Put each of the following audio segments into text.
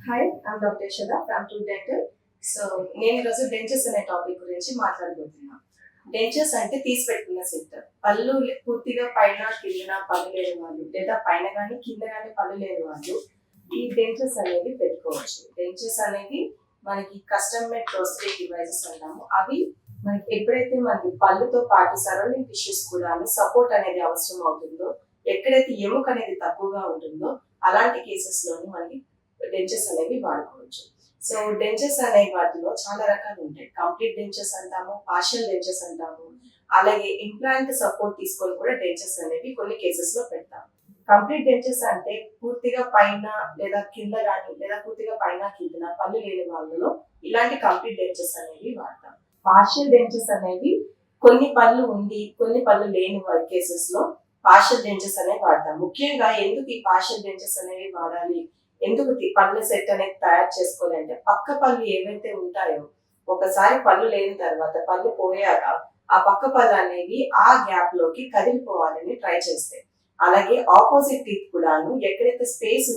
Hi, I'm doctor Yashoda from two dental. So నేను ఈరోజు dentures అనే టాపిక్ గురించి మాట్లాడబోతున్నా. డెంచర్స్ అంటే తీసి పెట్టుకున్న సెట్. పళ్ళు పూర్తిగా పైన కిందన పళ్ళు లేని వాళ్ళు, లేదా పైన కానీ కింద కానీ పళ్ళు లేని వాళ్ళు ఈ డెంచర్స్ అనేవి పెట్టుకోవచ్చు. డెంచర్స్ అనేవి మనకి కస్టమ్ మేడ్ ప్రోస్థెటిక్ డివైసెస్ అంటాము. అవి మనకి ఎప్పుడైతే మనకి పళ్ళుతో పాటు సరౌండింగ్ టిష్యూస్ కూడా సపోర్ట్ అనేది అవసరం అవుతుందో, ఎక్కడైతే ఎముక అనేది తక్కువగా ఉంటుందో అలాంటి కేసెస్ లోని మనకి డెంచర్స్ అనేవి వాడుకోవచ్చు. సో డెంచర్స్ అనే వాటిలో చాలా రకాలు ఉంటాయి. కంప్లీట్ డెంచర్స్ అంటాము, పార్షియల్ డెంచర్స్ అంటాము, అలాగే ఇంప్లాంట్ సపోర్ట్ తీసుకొని కూడా డెంచర్స్ అనేవి కొన్ని కేసెస్ లో పెడతాము. కంప్లీట్ డెంచర్స్ అంటే పూర్తిగా పైన లేదా కింద కానీ లేదా పూర్తిగా పైన కింద పళ్ళు లేని వాళ్ళలో ఇలాంటి కంప్లీట్ డెంచర్స్ అనేవి వాడతాం. పార్షియల్ డెంచర్స్ అనేవి కొన్ని పళ్ళు ఉండి కొన్ని పళ్ళు లేని కేసెస్ లో పార్షియల్ డెంచర్స్ అనేవి వాడతాం. ముఖ్యంగా ఎందుకు ఈ పార్షియల్ డెంచర్స్ అనేవి వాడాలి, ఎందుకు పళ్ళ సెట్ అనేది తయారు చేసుకోవాలి అంటే, పక్క పళ్ళు ఏవైతే ఉంటాయో ఒకసారి పళ్ళు లేని తర్వాత పళ్ళు పోయాక ఆ పక్క పళ్ళు అనేవి ఆ గ్యాప్ లోకి కదిలిపోవాలని ట్రై చేస్తాయి. అలాగే ఆపోజిట్ టీత్ కూడాను ఎక్కడైతే స్పేస్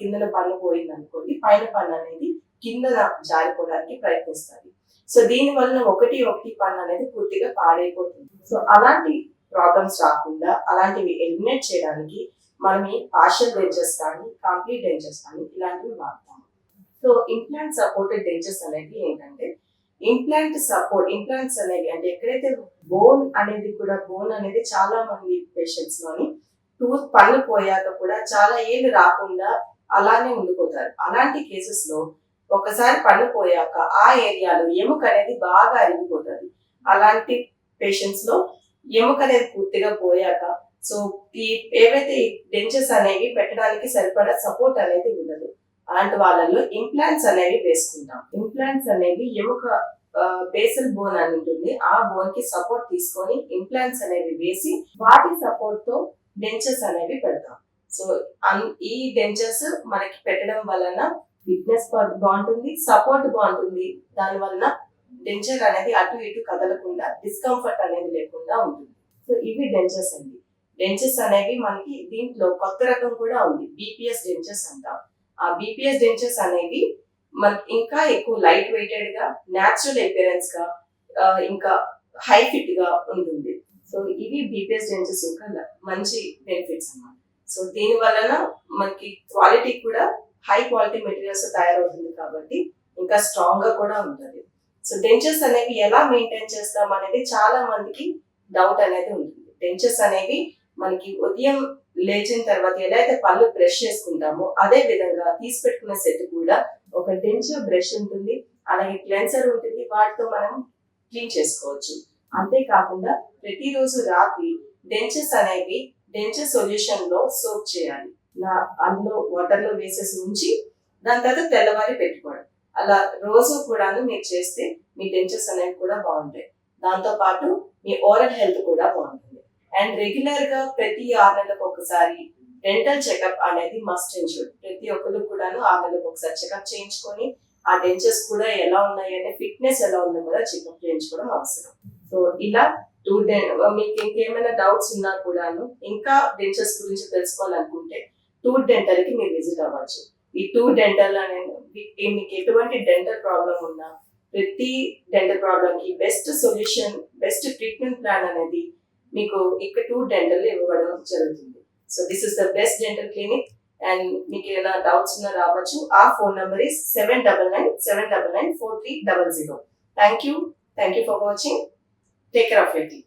కిందన పళ్ళు పోయింది అనుకోండి, పైన పళ్ళు అనేది కిందన జారిపోవడానికి ప్రయత్నిస్తుంది. సో దీని వలన ఒకటి పన్ను అనేది పూర్తిగా పాడైపోతుంది. సో అలాంటి ప్రాబ్లమ్స్ రాకుండా అలాంటివి ఎలిమినేట్ చేయడానికి మనం ఈ పార్షియల్ డెంచర్స్ కానీ కంప్లీట్ డెంచర్స్ కానీ ఇలాంటివి వాడతాము. సో ఇంప్లాంట్ సపోర్టెడ్ డెంచర్స్ అనేవి ఏంటంటే, ఇంప్లాంట్స్ అనేవి అంటే ఎక్కడైతే బోన్ అనేది చాలా మంది పేషెంట్స్ లోని టూత్ పళ్ళు పోయాక కూడా చాలా ఏళ్ళు రాకుండా అలానే ఉండిపోతారు. అలాంటి కేసెస్ లో ఒకసారి పళ్ళు పోయాక ఆ ఏరియాలో ఎముక అనేది బాగా అరిగిపోతుంది. అలాంటి పేషెంట్స్ లో ఎముక అనేది పూర్తిగా పోయాక సో ఈ ఏవైతే డెంచర్స్ అనేవి పెట్టడానికి సరిపడా సపోర్ట్ అనేది ఉండదు. అలాంటి వాళ్ళలో ఇంప్లాంట్స్ అనేవి వేసుకుంటాం. ఇంప్లాంట్స్ అనేవి ఎముక బేసల్ బోన్ అని ఉంటుంది, ఆ బోన్ కి సపోర్ట్ తీసుకొని ఇంప్లాంట్స్ అనేవి వేసి వాటి సపోర్ట్ తో డెంచర్స్ అనేవి పెడతాం. సో ఈ డెంచర్స్ మనకి పెట్టడం వలన ఫిట్నెస్ బాగుంటుంది, సపోర్ట్ బాగుంటుంది. దాని వలన డెంచర్ అనేది అటు ఇటు కదలకుండా డిస్కంఫర్ట్ అనేది లేకుండా ఉంటుంది. సో ఇవి డెంచర్స్ అండి. డెంచర్స్ అనేవి మనకి దీంట్లో కొత్త రకం కూడా ఉంది, బీపీఎస్ డెంచర్స్ అంటాం. ఆ బీపీఎస్ డెంచర్స్ అనేవి మనకి ఇంకా ఎక్కువ లైట్ వెయిటెడ్ గా, న్యాచురల్ అపియరెన్స్ గా, ఇంకా హై ఫిట్ గా ఉంటుంది. సో ఇవి బీపీఎస్ డెంచర్స్ యొక్క మంచి బెనిఫిట్స్ అన్నమాట. సో దీని వలన మనకి క్వాలిటీ కూడా హై క్వాలిటీ మెటీరియల్స్ తయారవుతుంది కాబట్టి ఇంకా స్ట్రాంగ్ గా కూడా ఉంటుంది. సో డెంచర్స్ అనేవి ఎలా మెయింటైన్ చేస్తాం అనేది చాలా మందికి డౌట్ అనేది ఉంటుంది. డెంచర్స్ అనేవి మనకి ఉదయం లేచిన తర్వాత ఎలా అయితే పళ్ళు బ్రష్ చేసుకుంటామో అదే విధంగా తీసి పెట్టుకున్న సెట్ కూడా ఒక డెంచర్ బ్రష్ ఉంటుంది, అలాగే క్లెన్సర్ ఉంటుంది, వాటితో మనం క్లీన్ చేసుకోవచ్చు. అంతేకాకుండా ప్రతిరోజు రాత్రి డెంచర్స్ అనేవి డెంచర్ సొల్యూషన్ లో సోప్ చేయాలి. అందులో వాటర్ లో వేసేసి ఉంచి దాని తర్వాత తెల్లవారి పెట్టుకోవడం. అలా రోజు కూడాను మీరు చేస్తే మీ డెంచర్స్ అనేవి కూడా బాగుంటాయి. దాంతో పాటు మీ ఓరల్ హెల్త్ కూడా బాగుంటుంది. అండ్ రెగ్యులర్ గా ప్రతి 6 నెలలకు ఒకసారి డెంటల్ చెకప్ అనేది మస్ట్ అండ్ షుడ్. ప్రతి ఒక్కరు కూడాను 6 నెలలకు ఒకసారి చెకప్ చేయించుకొని ఆ డెంచర్స్ కూడా ఎలా ఉన్నాయి అంటే ఫిట్నెస్ ఎలా ఉందో కూడా చెకప్ చేయించుకోవడం అవసరం. సో ఇలా మీకు ఇంకేమైనా డౌట్స్ ఉన్నా కూడాను, ఇంకా డెంచర్స్ గురించి తెలుసుకోవాలనుకుంటే టూత్ డెంటల్ కి మీరు విజిట్ అవ్వచ్చు. ఈ టూత్ డెంటల్ అనేది మీకు ఎటువంటి డెంటల్ ప్రాబ్లం ఉన్నా ప్రతి డెంటల్ ప్రాబ్లం కి best solution, best treatment plan అనేది మీకు ఇక్కడ టూత్ డెంటల్ ఇవ్వడం జరుగుతుంది. So this is the best dental clinic. And మీకు ఏదైనా డౌట్స్ ఉన్నా రావచ్చు. ఆ phone number is 799 799 4300. Thank you for watching. Take care of your teeth.